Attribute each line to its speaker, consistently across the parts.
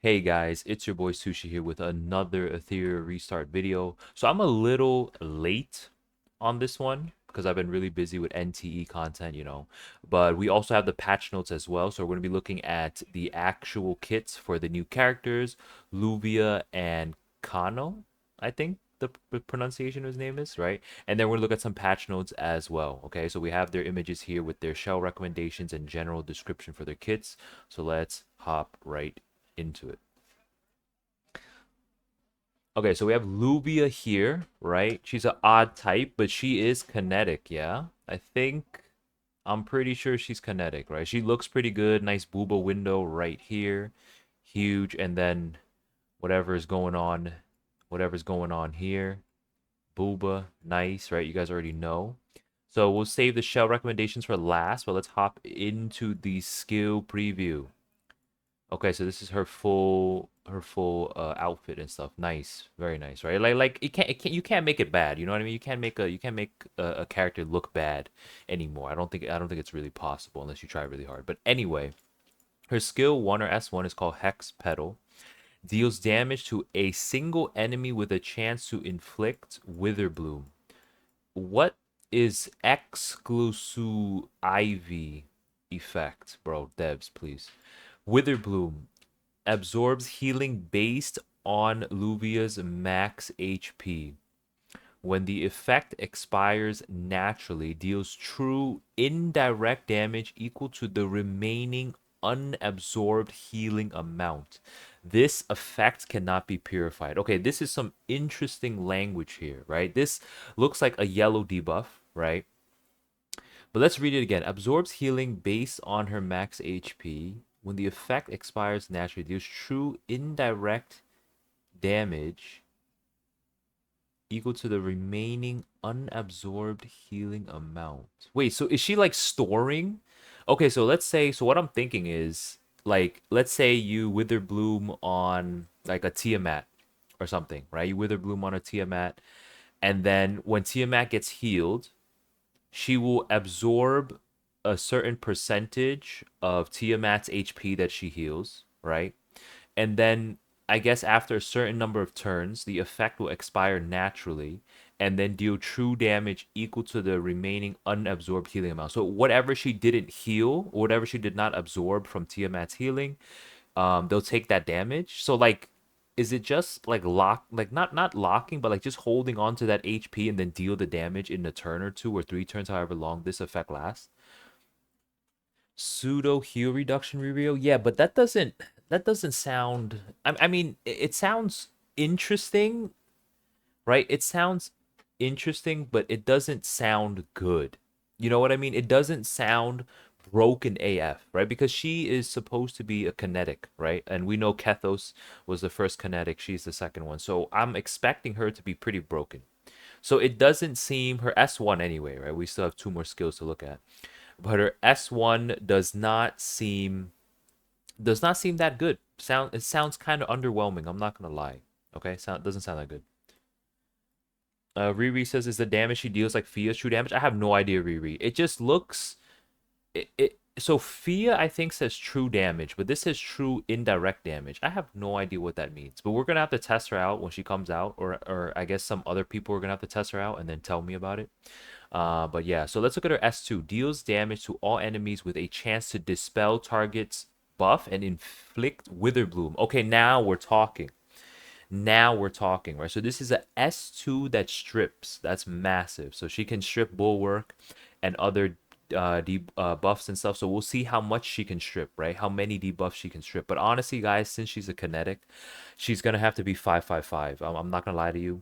Speaker 1: Hey guys, it's your boy Sushi here with another Etheria restart video. So I'm a little late on this one because I've been really busy with NTE content. But we also have the patch notes as well. So we're going to be looking at the actual kits for the new characters, Luvia and Qano, I think the pronunciation of his name is, right? And then we're going to look at some patch notes as well. Okay, so we have their images here with their shell recommendations and general description for their kits. So let's hop right into it. Okay, so we have Luvia here, right? She's an odd type, but she is kinetic, yeah? I'm pretty sure she's kinetic, right? She looks pretty good. Nice booba window right here. Huge. And then whatever is going on, whatever's going on here. Booba, nice, right? You guys already know. So we'll save the shell recommendations for last, but let's hop into the skill preview. Okay, so this is her full outfit and stuff. Nice, very nice, right? Like you can't make it bad. You know what I mean? You can't make a character look bad anymore. I don't think it's really possible unless you try really hard. But anyway, her skill 1 or S1 is called Hex Pedal. Deals damage to a single enemy with a chance to inflict Wither Bloom. What is exclusive Ivy effect, bro? Devs, please. Wither Bloom absorbs healing based on Luvia's max HP. When the effect expires naturally, deals true indirect damage equal to the remaining unabsorbed healing amount. This effect cannot be purified. Okay, this is some interesting language here, right? This looks like a yellow debuff, right? But let's read it again. Absorbs healing based on her max HP. When the effect expires naturally, deals true indirect damage equal to the remaining unabsorbed healing amount. Wait, so is she like storing? Okay, so what I'm thinking is like let's say you wither bloom on like a Tiamat or something, right? You wither bloom on a Tiamat, and then when Tiamat gets healed, she will absorb a certain percentage of Tiamat's HP that she heals, right? And then I guess after a certain number of turns, the effect will expire naturally and then deal true damage equal to the remaining unabsorbed healing amount. So whatever she didn't heal, or whatever she did not absorb from Tiamat's healing, they'll take that damage. So like is it just like not locking, but like just holding on to that HP and then deal the damage in a turn or two or three turns, however long this effect lasts? Pseudo heal reduction reveal, yeah, but that doesn't sound. I mean, it sounds interesting, right? It sounds interesting, but it doesn't sound good. You know what I mean? It doesn't sound broken AF, right? Because she is supposed to be a kinetic, right? And we know Kethos was the first kinetic, she's the second one. So I'm expecting her to be pretty broken. So it doesn't seem her S1 anyway, right? We still have two more skills to look at. But her S1 does not seem that good. It sounds kind of underwhelming. I'm not gonna lie. Okay, doesn't sound that good. Riri says, "Is the damage she deals like Fia's true damage?" I have no idea, Riri. It just looks it. So Fia, I think, says true damage, but this says true indirect damage. I have no idea what that means. But we're gonna have to test her out when she comes out, or I guess some other people are gonna have to test her out and then tell me about it. But yeah, so let's look at her S2. Deals damage to all enemies with a chance to dispel targets buff and inflict Wither Bloom. Okay, now we're talking. Now we're talking, right? So this is a S2 that strips. That's massive. So she can strip Bulwark and other buffs and stuff. So we'll see how much she can strip, right? How many debuffs she can strip. But honestly, guys, since she's a kinetic, she's gonna have to be 555. I'm not gonna lie to you.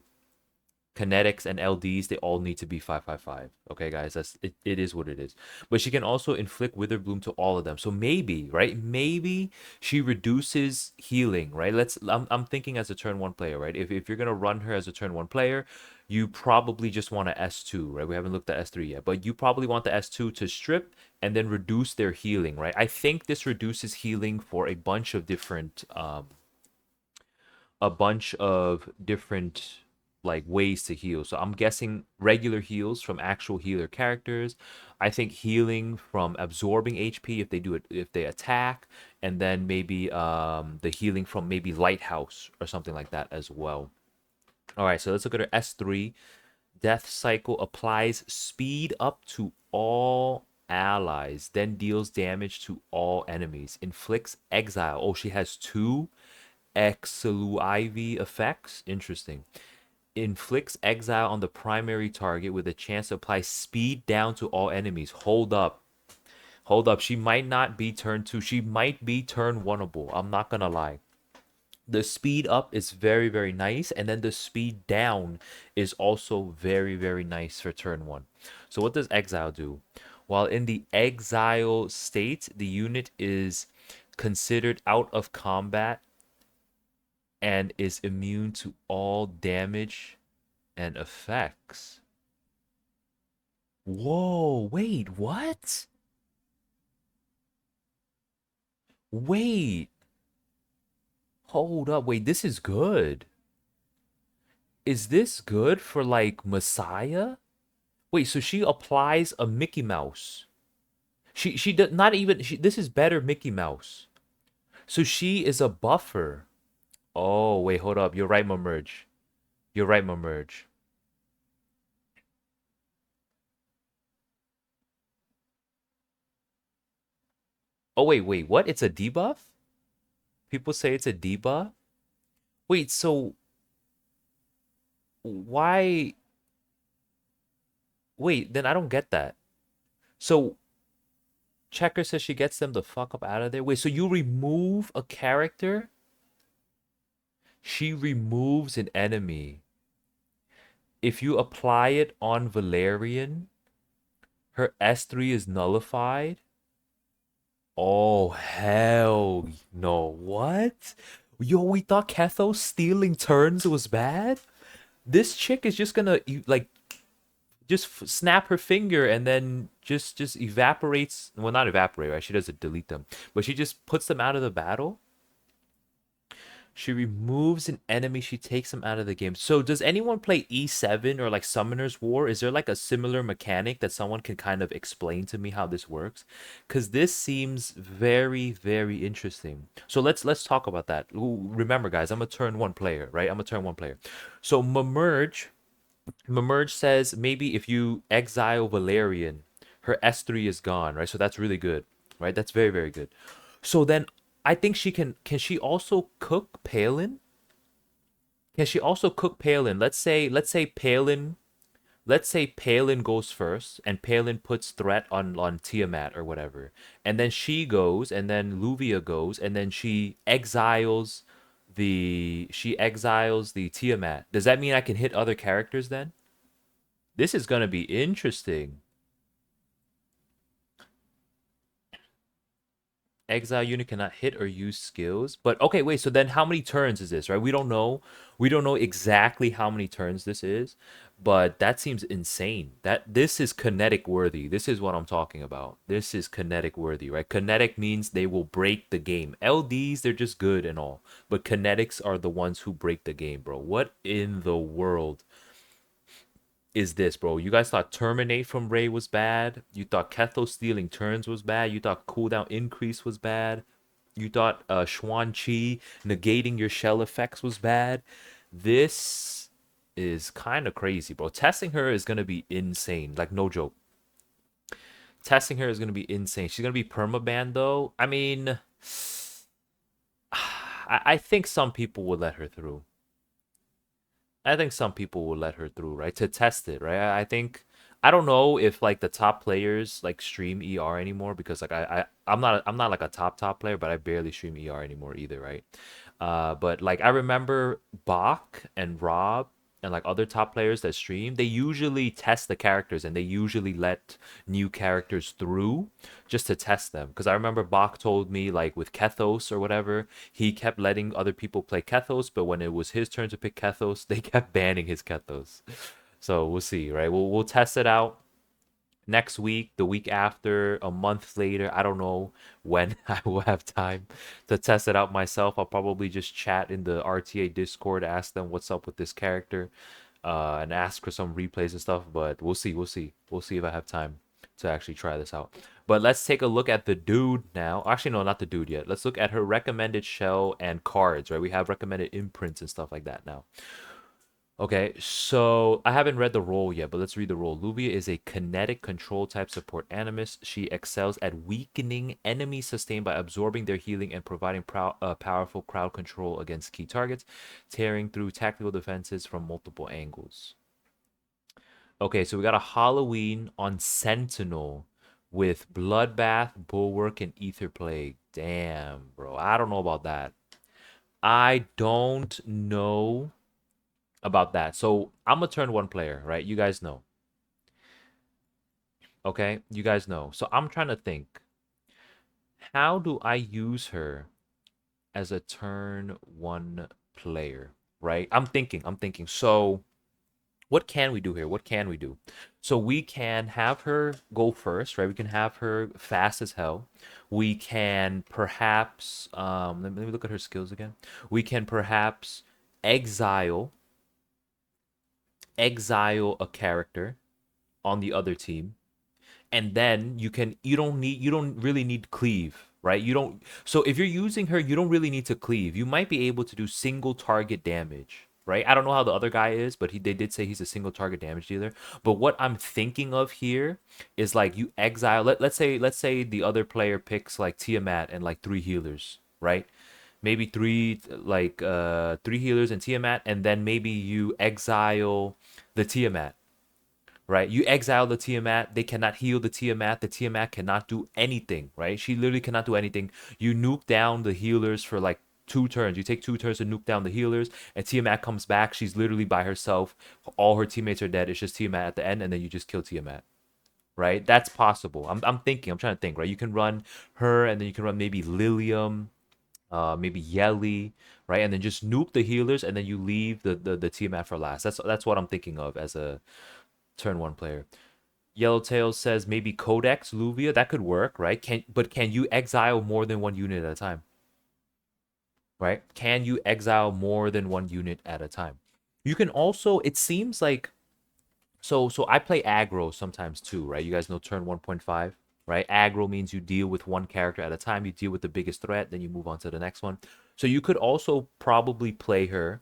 Speaker 1: Kinetics and LDs, they all need to be 555. Okay, guys, it is what it is. But she can also inflict Wither Bloom to all of them. So maybe, right? Maybe she reduces healing, right? I'm thinking as a turn one player, right? If you're gonna run her as a turn one player, you probably just want a S2, right? We haven't looked at S3 yet, but you probably want the S2 to strip and then reduce their healing, right? I think this reduces healing for a bunch of different like ways to heal. So I'm guessing regular heals from actual healer characters. I think healing from absorbing HP if they do it if they attack, and then maybe the healing from maybe Lighthouse or something like that as well. All right, so let's look at her S3. Death Cycle applies speed up to all allies, then deals damage to all enemies. Inflicts exile. Oh, she has two Exeluivi effects. Interesting. Inflicts exile on the primary target with a chance to apply speed down to all enemies. Hold up. Hold up. She might not be turn 2. She might be turn 1able. I'm not going to lie. The speed up is very, very nice. And then the speed down is also very, very nice for turn 1. So what does exile do? While in the exile state, the unit is considered out of combat and is immune to all damage and effects. Whoa, wait, what? Wait, hold up, wait, this is good. Is this good for like Messiah? Wait, so she applies a Mickey Mouse. She does not even this is better Mickey Mouse. So she is a buffer. Oh, wait, hold up. You're right, Merge. You're right, Merge. Oh, wait, what? It's a debuff? People say it's a debuff? Wait, so why? Wait, then I don't get that. So Checker says she gets them the fuck up out of there. Wait, so you remove a character? She removes an enemy. If you apply it on Valerian, her S3 is nullified. Oh, hell no. What? Yo, we thought Ketho stealing turns was bad? This chick is just gonna, like, just snap her finger and then just evaporates. Well, not evaporate, right? She doesn't delete them. But she just puts them out of the battle. She removes an enemy. She takes them out of the game. So does anyone play E7 or like Summoner's War? Is there like a similar mechanic that someone can kind of explain to me how this works? Because this seems very, very interesting. So let's talk about that. Ooh, remember, guys, I'm a turn 1 player, right? I'm a turn 1 player. So Mamerge says maybe if you exile Valerian, her S3 is gone, right? So that's really good, right? That's very, very good. So then I think she can she also cook Palin? Can she also cook Palin? Let's say Palin goes first and Palin puts threat on Tiamat or whatever. And then she goes and then Luvia goes and then she exiles the Tiamat. Does that mean I can hit other characters then? This is going to be interesting. Exile unit cannot hit or use skills. But okay, wait, so then how many turns is this, right? We don't know. We don't know exactly how many turns this is, but that seems insane. This is kinetic worthy. This is what I'm talking about. This is kinetic worthy, right? Kinetic means they will break the game. LDs, they're just good and all, but kinetics are the ones who break the game, bro. What in the world is this, bro? You guys thought Terminate from Ray was bad. You thought Ketho stealing turns was bad. You thought cooldown increase was bad. You thought Xuan Chi negating your shell effects was bad. This is kind of crazy, bro. Testing her is going to be insane. Like, no joke. Testing her is going to be insane. She's going to be permaban, though. I mean, I think some people would let her through. I think some people will let her through, right? To test it, right? I don't know if like the top players like stream ER anymore because like I'm not like a top player, but I barely stream ER anymore either, right? But like I remember Bach and Rob and like other top players that stream, they usually test the characters and they usually let new characters through just to test them. Because I remember Bach told me like with Kethos or whatever, he kept letting other people play Kethos, but when it was his turn to pick Kethos, they kept banning his Kethos. So we'll see, right? We'll test it out next week, the week after, a month later. I don't know when I will have time to test it out myself. I'll probably just chat in the RTA Discord, ask them what's up with this character. and ask for some replays and stuff. But we'll see. We'll see if I have time to actually try this out. But let's take a look at the dude now. Actually, no, not the dude yet. Let's look at her recommended shell and cards, right? We have recommended imprints and stuff like that now. Okay, so I haven't read the role yet, but let's read the role. Luvia is a kinetic control type support animist. She excels at weakening enemies sustained by absorbing their healing and providing powerful crowd control against key targets, tearing through tactical defenses from multiple angles. Okay, so we got a Halloween on Sentinel with Bloodbath, Bulwark, and Ether Plague. Damn, bro. I don't know about that. I don't know about that. So I'm a turn one player, right? You guys know. Okay, you guys know. So I'm trying to think. How do I use her as a turn one player, right? I'm thinking. So what can we do here? What can we do? So we can have her go first, right? We can have her fast as hell. We can perhaps let me look at her skills again. We can perhaps exile a character on the other team, and then you don't really need cleave, right? You don't. So if you're using her, you don't really need to cleave. You might be able to do single target damage, right? I don't know how the other guy is, but they did say he's a single target damage dealer. But what I'm thinking of here is like you exile. Let's say the other player picks like Tiamat and like 3 healers, right? Maybe three healers and Tiamat, and then maybe you exile the Tiamat, right? You exile the Tiamat. They cannot heal the Tiamat. The Tiamat cannot do anything, right? She literally cannot do anything. You nuke down the healers for like 2 turns. You take 2 turns to nuke down the healers, and Tiamat comes back. She's literally by herself. All her teammates are dead. It's just Tiamat at the end, and then you just kill Tiamat, right? That's possible. I'm thinking. I'm trying to think, right? You can run her, and then you can run maybe Lilium, maybe Yelly, right? And then just nuke the healers, and then you leave the Tiamat for last. That's what I'm thinking of as a turn one player. Yellowtail says maybe Codex Luvia, that could work, right? Can you exile more than one unit at a time? Right? Can you exile more than one unit at a time? You can also, it seems like, so I play aggro sometimes too, right? You guys know turn 1.5, right? Aggro means you deal with one character at a time. You deal with the biggest threat, then you move on to the next one. So you could also probably play her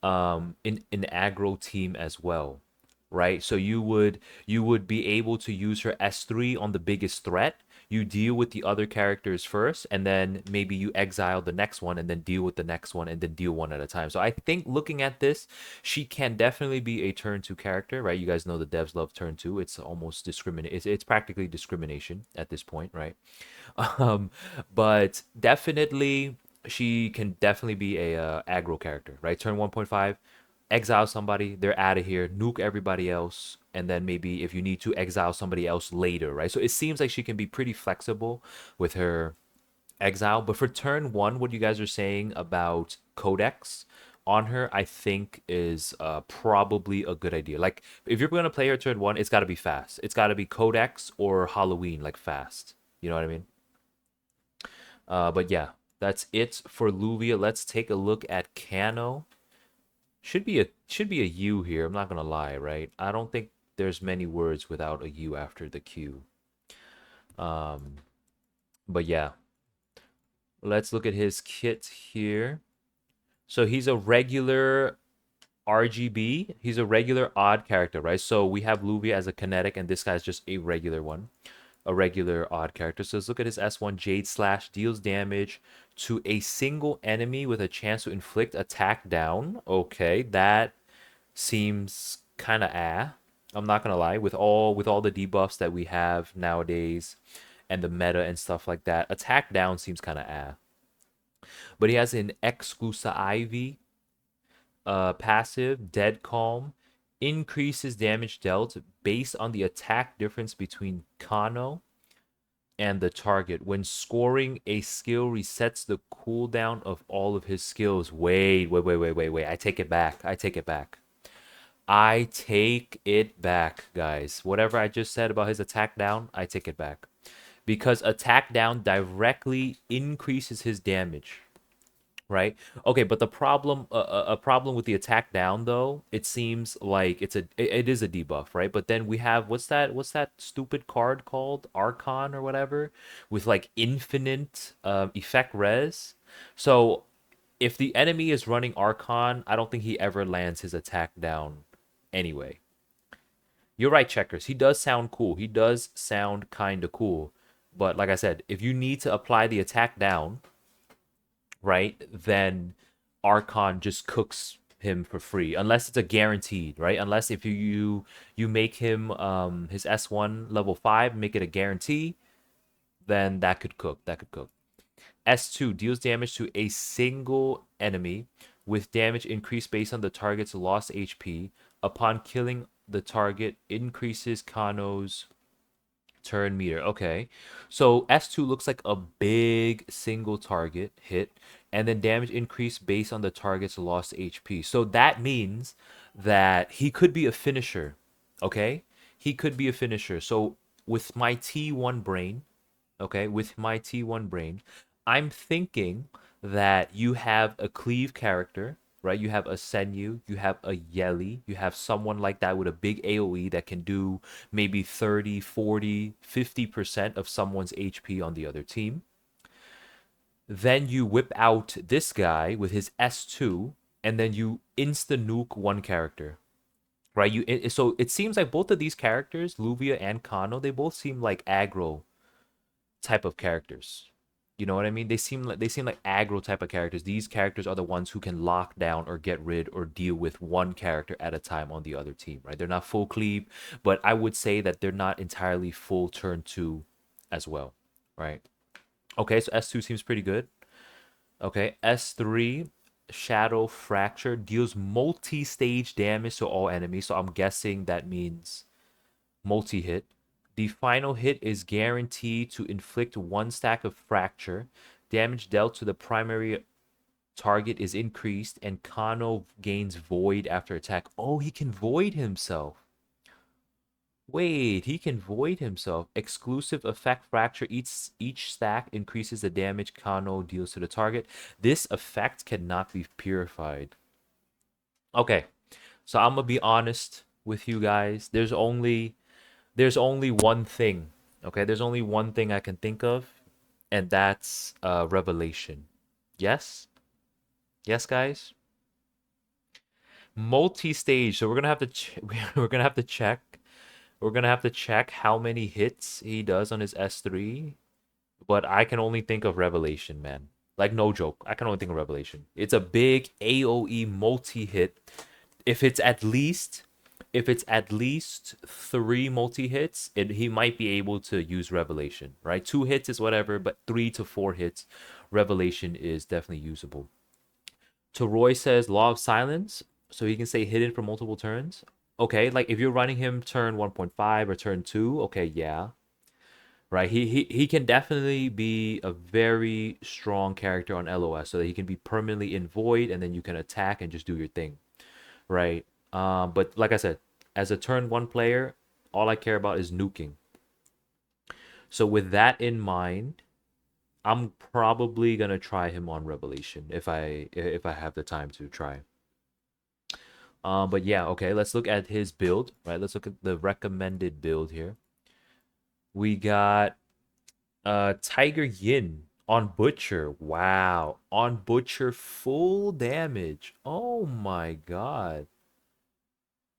Speaker 1: in an aggro team as well, right? So you would be able to use her S3 on the biggest threat. You deal with the other characters first, and then maybe you exile the next one, and then deal with the next one, and then deal one at a time. So I think looking at this, she can definitely be a turn two character, right? You guys know the devs love turn two. It's almost discriminate. It's practically discrimination at this point, right? Um, but definitely she can definitely be a aggro character, right? Turn 1.5, exile somebody, they're out of here, nuke everybody else, and then maybe if you need to exile somebody else later, right? So it seems like she can be pretty flexible with her exile. But for turn one, what you guys are saying about Codex on her, I think is probably a good idea. Like if you're gonna play her turn one, it's got to be fast. It's got to be Codex or Halloween, like fast. You know what I mean? But yeah, that's it for Luvia. Let's take a look at Qano. Should be a U here. I'm not gonna lie, right? I don't think there's many words without a U after the Q. Um, but yeah, let's look at his kit here. So he's a regular RGB. He's a regular odd character, right? So we have Luvia as a kinetic, and this guy's just a regular one, a regular odd character. So let's look at his S1 Jade Slash, deals damage to a single enemy with a chance to inflict attack down. Okay, that seems kind of I'm not gonna lie. With all the debuffs that we have nowadays and the meta and stuff like that, attack down seems kind of. But he has an Exclusa Ivy passive, Dead Calm, increases damage dealt based on the attack difference between Qano and the target. When scoring a skill, resets the cooldown of all of his skills. Wait. I take it back. I take it back. I take it back, guys. Whatever I just said about his attack down, I take it back. Because attack down directly increases his damage right? Okay, but the problem, a problem with the attack down though, it seems like it is a debuff, right? But then we have what's that stupid card called Archon or whatever, with like infinite effect res. So if the enemy is running Archon, I don't think he ever lands his attack down anyway. You're right, Checkers. He does sound cool. He does sound kind of cool. But like I said, if you need to apply the attack down, right, then Archon just cooks him for free unless it's a guaranteed, right? Unless if you make him his S1 level 5, make it a guarantee, then that could cook. That could cook. S2 deals damage to a single enemy with damage increased based on the target's lost HP. Upon killing the target, increases Qano's turn meter. Okay. So S2 looks like a big single target hit, and then damage increased based on the target's lost HP. So that means that he could be a finisher. Okay? He could be a finisher. So with my T1 brain, okay, with my T1 brain, I'm thinking that you have a cleave character, right? You have a Senyu, you have a Yeli, you have someone like that with a big AoE that can do maybe 30, 40, 50% of someone's HP on the other team. Then you whip out this guy with his S2, and then you insta nuke one character, right? So it seems like both of these characters, Luvia and Qano, they both seem like aggro type of characters. You know what I mean? They seem like aggro type of characters. These characters are the ones who can lock down or get rid or deal with one character at a time on the other team, right? They're not full cleave, but I would say that they're not entirely full turn 2 as well, right? Okay, so S2 seems pretty good. Okay, S3 Shadow Fracture deals multi-stage damage to all enemies, so I'm guessing that means multi-hit. The final hit is guaranteed to inflict one stack of fracture. Damage dealt to the primary target is increased, and Qano gains void after attack. Oh, he can void himself. Wait, he can void himself. Exclusive effect fracture. Each stack increases the damage Qano deals to the target. This effect cannot be purified. Okay, so I'm gonna be honest with you guys. There's only one thing. Okay, there's only one thing I can think of, and that's revelation. Yes? Yes, guys? Multi-stage. So we're gonna have to we're gonna have to check. We're gonna have to check how many hits he does on his S3. But I can only think of revelation, man. Like no joke. I can only think of revelation. It's a big AoE multi-hit. If it's at least three multi hits, he might be able to use revelation, right? 2 hits is whatever, but 3 to 4 hits, revelation is definitely usable. To Roy says law of silence, so he can stay hidden for multiple turns. Okay, like if you're running him turn 1.5 or turn 2, okay, yeah, right. He can definitely be a very strong character on LOS, so that he can be permanently in void, and then you can attack and just do your thing, right? But like I said, as a turn 1 player, all I care about is nuking. So with that in mind, I'm probably gonna try him on Revelation if I have the time to try. But yeah, okay, let's look at his build, right? Let's look at the recommended build here. We got Tiger Yin on Butcher. Wow. On Butcher full damage. Oh my god.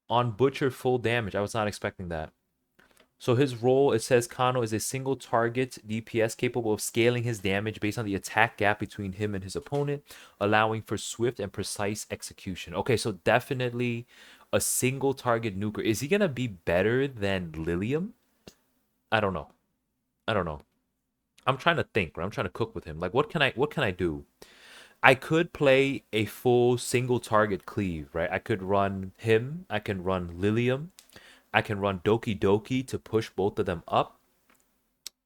Speaker 1: On Butcher full damage. I was not expecting that. So his role, it says Qano is a single target DPS capable of scaling his damage based on the attack gap between him and his opponent, allowing for swift and precise execution. Okay, so definitely a single target nuker. Is he gonna be better than Lilium? I don't know. I don't know. I'm trying to think, right? I'm trying to cook with him. Like what can I do? I could play a full single target cleave, right? I could run him, I can run Lilium, I can run Doki Doki to push both of them up.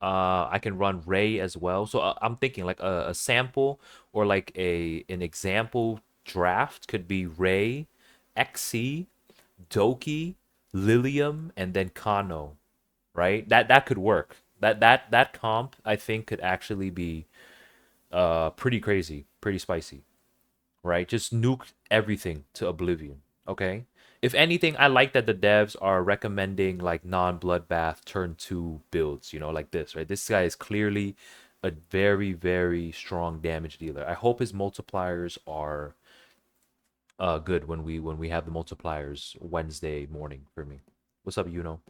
Speaker 1: I can run Ray as well. So I'm thinking like a sample or like an example draft could be Ray, XC, Doki, Lilium, and then Kano, right? That could work. That comp I think could actually be pretty crazy, pretty spicy. right? Just nuke everything to oblivion, okay? If anything, I like that the devs are recommending like non-bloodbath turn 2 builds, you know, like this, right? This guy is clearly a very, very strong damage dealer. I hope his multipliers are good when we have the multipliers Wednesday morning for me. What's up, Yuno?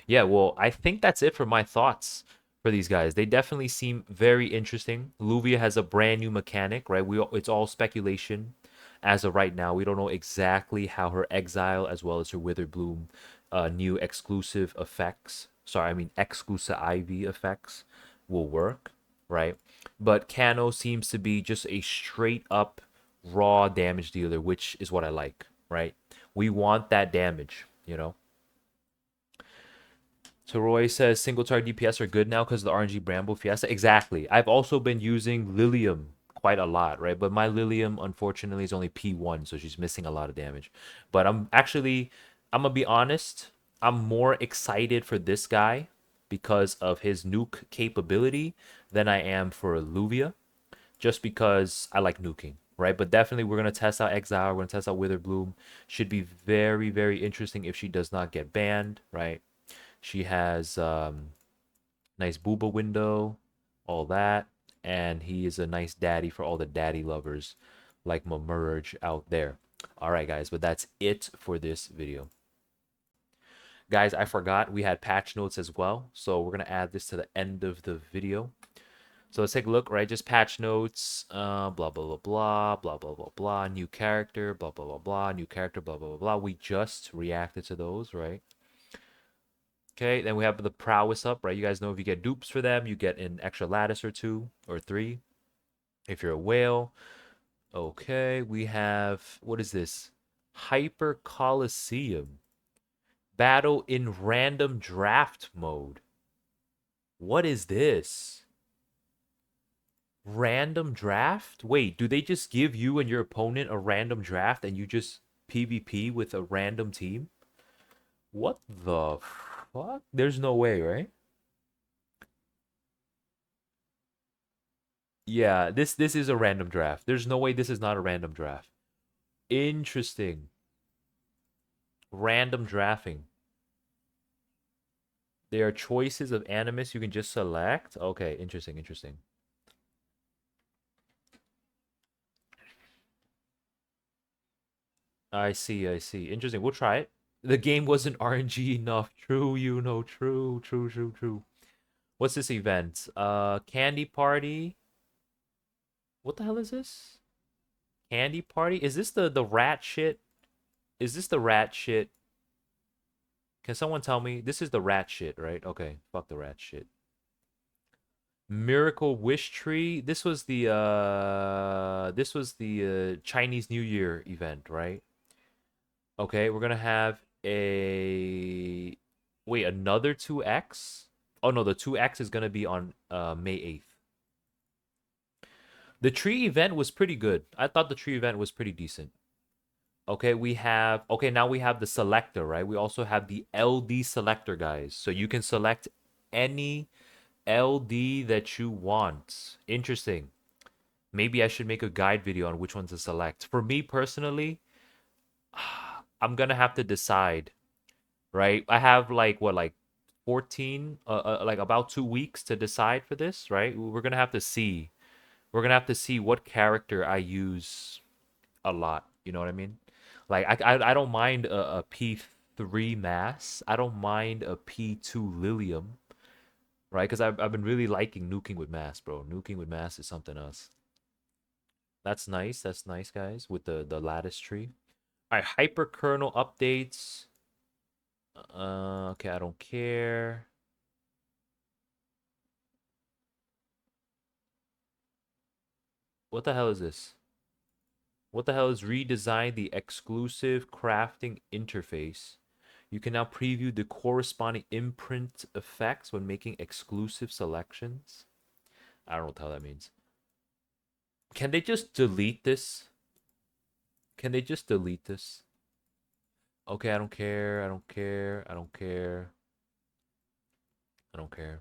Speaker 1: Yeah, well, I think that's it for my thoughts for these guys. They definitely seem very interesting. Luvia has a brand new mechanic, right? It's all speculation as of right now. We don't know exactly how her exile as well as her Witherbloom new exclusive effects. Sorry, I mean exclusive IV effects will work, right? But Qano seems to be just a straight up raw damage dealer, which is what I like, right? We want that damage, you know? So Roy says single target DPS are good now because of the RNG Bramble Fiesta. Exactly. I've also been using Lilium quite a lot, right? But my Lilium, unfortunately, is only P1, so she's missing a lot of damage. But I'm gonna be honest, I'm more excited for this guy because of his nuke capability than I am for Luvia, just because I like nuking, right? But definitely we're gonna test out Exile, we're gonna test out Witherbloom. Should be very, very interesting if she does not get banned, right? She has nice booba window, all that, and he is a nice daddy for all the daddy lovers like Mamerge out there. All right, guys, but that's it for this video. Guys, I forgot we had patch notes as well, so we're gonna add this to the end of the video. So let's take a look, right? Just patch notes, blah, blah, blah, blah, blah, blah, blah, blah, new character, blah, blah, blah, blah, new character, blah, blah, blah, blah. We just reacted to those, right? Okay, then we have the prowess up, right? You guys know if you get dupes for them, you get an extra lattice or 2 or 3. If you're a whale. Okay, we have, what is this? Hyper Coliseum. Battle in random draft mode. What is this? Random draft? Wait, do they just give you and your opponent a random draft and you just PvP with a random team? What the fuck? There's no way, right? Yeah, this is a random draft. There's no way this is not a random draft. Interesting. Random drafting. There are choices of animus you can just select. Okay, interesting, interesting. I see, I see. Interesting. We'll try it. The game wasn't RNG enough. True, you know. True, true, true, true. What's this event? Candy Party. What the hell is this? Candy Party? Is this the rat shit? Is this the rat shit? Can someone tell me? This is the rat shit, right? Okay, fuck the rat shit. Miracle Wish Tree. This was the Chinese New Year event, right? Okay, we're gonna have a wait, another 2x? Oh no, the 2x is gonna be on May 8th. The tree event was pretty good. I thought the tree event was pretty decent. Okay, now we have the selector, right? We also have the LD selector, guys. So you can select any LD that you want. Interesting. Maybe I should make a guide video on which one to select. For me personally, I'm gonna have to decide, right? I have like what, like 14, like about 2 weeks to decide for this, right? We're gonna have to see. We're gonna have to see what character I use a lot. You know what I mean? Like I don't mind a P3 mass. I don't mind a P2 Lilium, right? Because I've been really liking nuking with mass, bro. Nuking with mass is something else. That's nice. That's nice, guys. With the lattice tree. All right, hyper kernel updates. Okay, I don't care. What the hell is this? What the hell is redesign the exclusive crafting interface? You can now preview the corresponding imprint effects when making exclusive selections. I don't know what the hell that means. Can they just delete this? Can they just delete this? Okay, I don't care. I don't care. I don't care. I don't care.